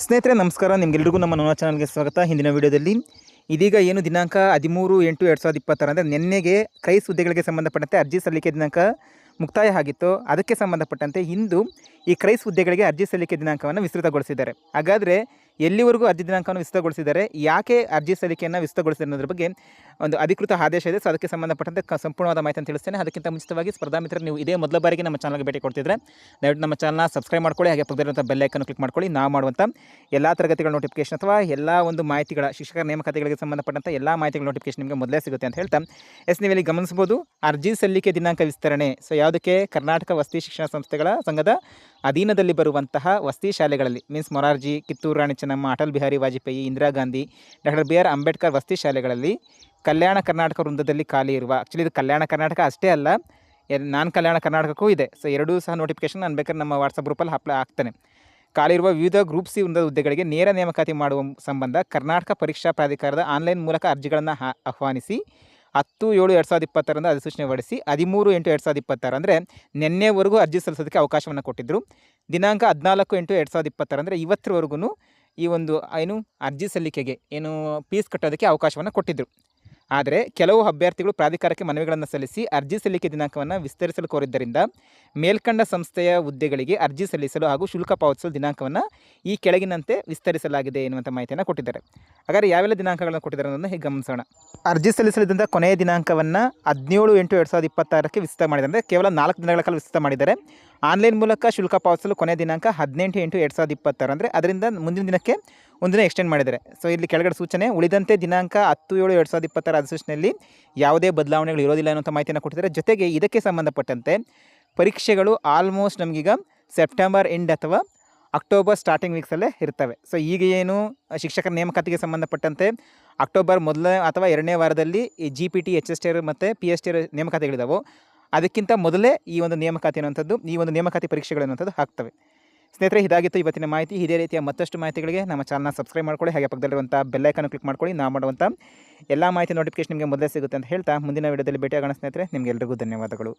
ಸ್ನೇಹಿತರೆ ನಮಸ್ಕಾರ, ನಿಮಗೆಲ್ಲರಿಗೂ ನಮ್ಮ ನವ ಚಾನಲ್ಗೆ ಸ್ವಾಗತ. ಹಿಂದಿನ ವಿಡಿಯೋದಲ್ಲಿ ಇದೀಗ ಏನು ದಿನಾಂಕ 13/8/2020 ಅಂದರೆ ನಿನ್ನೆಗೆ ಕ್ರೈಸ್ ಹುದ್ದೆಗಳಿಗೆ ಸಂಬಂಧಪಟ್ಟಂತೆ ಅರ್ಜಿ ಸಲ್ಲಿಕೆ ದಿನಾಂಕ ಮುಕ್ತಾಯ ಆಗಿತ್ತು. ಅದಕ್ಕೆ ಸಂಬಂಧಪಟ್ಟಂತೆ ಇಂದು ಈ ಕ್ರೈಸ್ ಹುದ್ದೆಗಳಿಗೆ ಅರ್ಜಿ ಸಲ್ಲಿಕೆ ದಿನಾಂಕವನ್ನು ವಿಸ್ತೃತಗೊಳಿಸಿದ್ದಾರೆ. ಹಾಗಾದರೆ ಎಲ್ಲಿವರೆಗೂ ಅರ್ಜಿ ದಿನಾಂಕವನ್ನು ವಿಸ್ತೃತಗೊಳಿಸಿದ್ದಾರೆ, ಯಾಕೆ ಅರ್ಜಿ ಸಲ್ಲಿಕೆಯನ್ನು ವಿಸ್ತೃತಗೊಳಿಸಿದ್ದಾರೆ ಅನ್ನೋದ್ರ ಬಗ್ಗೆ ಒಂದು ಅಧಿಕೃತ ಆದೇಶ ಇದೆ. ಸೊ ಅದಕ್ಕೆ ಸಂಬಂಧಪಟ್ಟಂತೆ ಸಂಪೂರ್ಣವಾದ ಮಾಹಿತಿ ಅಂತ ತಿಳಿಸ್ತೇನೆ. ಅದಕ್ಕಿಂತ ಮುಂಚಿತವಾಗಿ ಸ್ಪರ್ಧಾ ಮಿತ್ರರು ನೀವು ಇದೇ ಮೊದಲ ಬಾರಿಗೆ ನಮ್ಮ ಚಾನಲ್ಗೆ ಭೇಟಿ ಕೊಡ್ತಿದ್ರೆ ದಯವಿಟ್ಟು ನಮ್ಮ ಚಾನಲ್ನ ಸಬ್ಸ್ಕ್ರೈಬ್ ಮಾಡ್ಕೊಳ್ಳಿ, ಹಾಗೆ ಪಕ್ಕದಲ್ಲಿರುವಂಥ ಬೆಲ್ ಐಕನ್ ಕ್ಲಿಕ್ ಮಾಡ್ಕೊಳ್ಳಿ. ನಾವು ಮಾಡುವಂಥ ಎಲ್ಲ ತರಗತಿಗಳ ನೋಟಿಫಿಕೇಶನ್ ಅಥವಾ ಎಲ್ಲ ಒಂದು ಮಾಹಿತಿಗಳ ಶಿಕ್ಷಕರ ನೇಮಕಾತಿಗಳಿಗೆ ಸಂಬಂಧಪಟ್ಟಂಥ ಎಲ್ಲ ಮಾಹಿತಿಗಳ ನೋಟಿಫಿಕೇಶನ್ ನಿಮಗೆ ಮೊದಲೇ ಸಿಗುತ್ತೆ ಅಂತ ಹೇಳ್ತಾ ನೀವು ಇಲ್ಲಿ ಗಮನಿಸಬಹುದು ಅರ್ಜಿ ಸಲ್ಲಿಕೆ ದಿನಾಂಕ ವಿಸ್ತರಣೆ. ಸೊ ಯಾವುದಕ್ಕೆ? ಕರ್ನಾಟಕ ವಸತಿ ಶಿಕ್ಷಣ ಸಂಸ್ಥೆಗಳ ಸಂಘದ ಅಧೀನದಲ್ಲಿ ಬರುವಂತಹ ವಸತಿ ಶಾಲೆಗಳಲ್ಲಿ means Morarji, Kittur Rani Chennamma, Atal Bihari Vajpayee, Indira Gandhi, doctor B R Ambedkar ವಸತಿ ಶಾಲೆಗಳಲ್ಲಿ ಕಲ್ಯಾಣ ಕರ್ನಾಟಕ ವೃಂದದಲ್ಲಿ ಖಾಲಿ ಇರುವ, ಆ್ಯಕ್ಚುಲಿ ಇದು ಕಲ್ಯಾಣ ಕರ್ನಾಟಕ ಅಷ್ಟೇ ಅಲ್ಲ, ನಾನ್ ಕಲ್ಯಾಣ ಕರ್ನಾಟಕಕ್ಕೂ ಇದೆ. ಸೊ ಎರಡೂ ಸಹ ನೋಟಿಫಿಕೇಶನ್ ನಾನು ಬೇಕಾದ್ರೆ ನಮ್ಮ ವಾಟ್ಸಪ್ ಗ್ರೂಪಲ್ಲಿ ಹಾಕ್ತೇನೆ. ಖಾಲಿ ಇರುವ ವಿವಿಧ ಗ್ರೂಪ್ ಸಿ ವೃಂದದ ಹುದ್ದೆಗಳಿಗೆ ನೇರ ನೇಮಕಾತಿ ಮಾಡುವ ಸಂಬಂಧ ಕರ್ನಾಟಕ ಪರೀಕ್ಷಾ ಪ್ರಾಧಿಕಾರದ ಆನ್ಲೈನ್ ಮೂಲಕ ಅರ್ಜಿಗಳನ್ನು ಆಹ್ವಾನಿಸಿ 10/7/2020 ಅಧಿಸೂಚನೆ ಹೊರಡಿಸಿ 13/8/2020 ಅಂದರೆ ನಿನ್ನೆವರೆಗೂ ಅರ್ಜಿ ಸಲ್ಲಿಸೋದಕ್ಕೆ ಅವಕಾಶವನ್ನು ಕೊಟ್ಟಿದ್ದರು. ದಿನಾಂಕ 14/8/2020 ಅಂದರೆ ಇವತ್ತರವರೆಗೂ ಈ ಒಂದು ಅರ್ಜಿ ಸಲ್ಲಿಕೆಗೆ ಫೀಸ್ ಕಟ್ಟೋದಕ್ಕೆ ಅವಕಾಶವನ್ನು ಕೊಟ್ಟಿದ್ದರು. ಆದರೆ ಕೆಲವು ಅಭ್ಯರ್ಥಿಗಳು ಪ್ರಾಧಿಕಾರಕ್ಕೆ ಮನವಿಗಳನ್ನು ಸಲ್ಲಿಸಿ ಅರ್ಜಿ ಸಲ್ಲಿಕೆ ದಿನಾಂಕವನ್ನು ವಿಸ್ತರಿಸಲು ಕೋರಿದ್ದರಿಂದ ಮೇಲ್ಕಂಡ ಸಂಸ್ಥೆಯ ಹುದ್ದೆಗಳಿಗೆ ಅರ್ಜಿ ಸಲ್ಲಿಸಲು ಹಾಗೂ ಶುಲ್ಕ ಪಾವತಿಸಲು ದಿನಾಂಕವನ್ನು ಈ ಕೆಳಗಿನಂತೆ ವಿಸ್ತರಿಸಲಾಗಿದೆ ಎನ್ನುವಂಥ ಮಾಹಿತಿಯನ್ನು ಕೊಟ್ಟಿದ್ದಾರೆ. ಹಾಗಾದರೆ ಯಾವೆಲ್ಲ ದಿನಾಂಕಗಳನ್ನು ಕೊಟ್ಟಿದ್ದಾರೆ ಅನ್ನೋದನ್ನು ಹೀಗೆ ಗಮನಿಸೋಣ. ಅರ್ಜಿ ಸಲ್ಲಿಸಲಿದ್ದಂಥ ಕೊನೆಯ ದಿನಾಂಕವನ್ನು 17/8/2026 ವಿಸ್ತೃತ ಮಾಡಿದ್ದಾರೆ. ಅಂದರೆ ಕೇವಲ 4 ದಿನಗಳ ಕಾಲ ವಿಸ್ತೃತ ಮಾಡಿದ್ದಾರೆ. ಆನ್ಲೈನ್ ಮೂಲಕ ಶುಲ್ಕ ಪಾವತಿಸಲು ಕೊನೆಯ ದಿನಾಂಕ 18/8/2026 ಅಂದರೆ ಅದರಿಂದ ಮುಂದಿನ ದಿನಕ್ಕೆ ಒಂದಿನ ಎಕ್ಸ್ಟೆಂಡ್ ಮಾಡಿದ್ದಾರೆ. ಸೊ ಇಲ್ಲಿ ಕೆಳಗಡೆ ಸೂಚನೆ ಉಳಿದಂತೆ ದಿನಾಂಕ 10/7/2026 ಅಧಿಸೂಚನೆಯಲ್ಲಿ ಯಾವುದೇ ಬದಲಾವಣೆಗಳು ಇರೋದಿಲ್ಲ ಅನ್ನೋಂಥ ಮಾಹಿತಿಯನ್ನು ಕೊಟ್ಟಿದ್ದಾರೆ. ಜೊತೆಗೆ ಇದಕ್ಕೆ ಸಂಬಂಧಪಟ್ಟಂತೆ ಪರೀಕ್ಷೆಗಳು ಆಲ್ಮೋಸ್ಟ್ ನಮಗೀಗ ಸೆಪ್ಟೆಂಬರ್ ಎಂಡ್ ಅಥವಾ ಅಕ್ಟೋಬರ್ ಸ್ಟಾರ್ಟಿಂಗ್ ವೀಕ್ಸಲ್ಲೇ ಇರ್ತವೆ. ಸೊ ಈಗ ಏನು ಶಿಕ್ಷಕರ ನೇಮಕಾತಿಗೆ ಸಂಬಂಧಪಟ್ಟಂತೆ ಅಕ್ಟೋಬರ್ ಮೊದಲ ಅಥವಾ 2ನೇ ವಾರದಲ್ಲಿ ಈ GPT, HST ಮತ್ತು PST ನೇಮಕಾತಿಗಳಿದ್ದಾವೆ. ಅದಕ್ಕಿಂತ ಮೊದಲೇ ಈ ಒಂದು ನೇಮಕಾತಿ ಅನ್ನುವಂಥದ್ದು, ಈ ಒಂದು ನೇಮಕಾತಿ ಪರೀಕ್ಷೆಗಳು ಅನ್ನುವಂಥದ್ದು ಆಗ್ತವೆ. ಸ್ನೇಹಿತರೆ, ಇದಾಗಿತ್ತು ಇವತ್ತಿನ ಮಾಹಿತಿ. ಇದೇ ರೀತಿಯ ಮತ್ತಷ್ಟು ಮಾಹಿತಿಗಳಿಗೆ ನಮ್ಮ ಚಾನಲ್ನ ಸಬ್ಸ್ಕ್ರೈಬ್ ಮಾಡ್ಕೊಳ್ಳಿ, ಹಾಗೆ ಪಕ್ಕದಲ್ಲಿರುವಂಥ ಬೆಲ್ ಐಕನ್ ಕ್ಲಿಕ್ ಮಾಡ್ಕೊಳ್ಳಿ. ನಾವು ಮಾಡುವಂಥ ಎಲ್ಲ ಮಾಹಿತಿ ನೋಟಿಫಿಕೇಶನ್ ನಿಮಗೆ ಮೊದಲೇ ಸಿಗುತ್ತೆ ಅಂತ ಹೇಳ್ತಾ ಮುಂದಿನ ವಿಡಿಯೋದಲ್ಲಿ ಭೇಟಿಯಾಗೋಣ ಸ್ನೇಹಿತರೆ. ನಿಮಗೆಲ್ಲರಿಗೂ ಧನ್ಯವಾದಗಳು.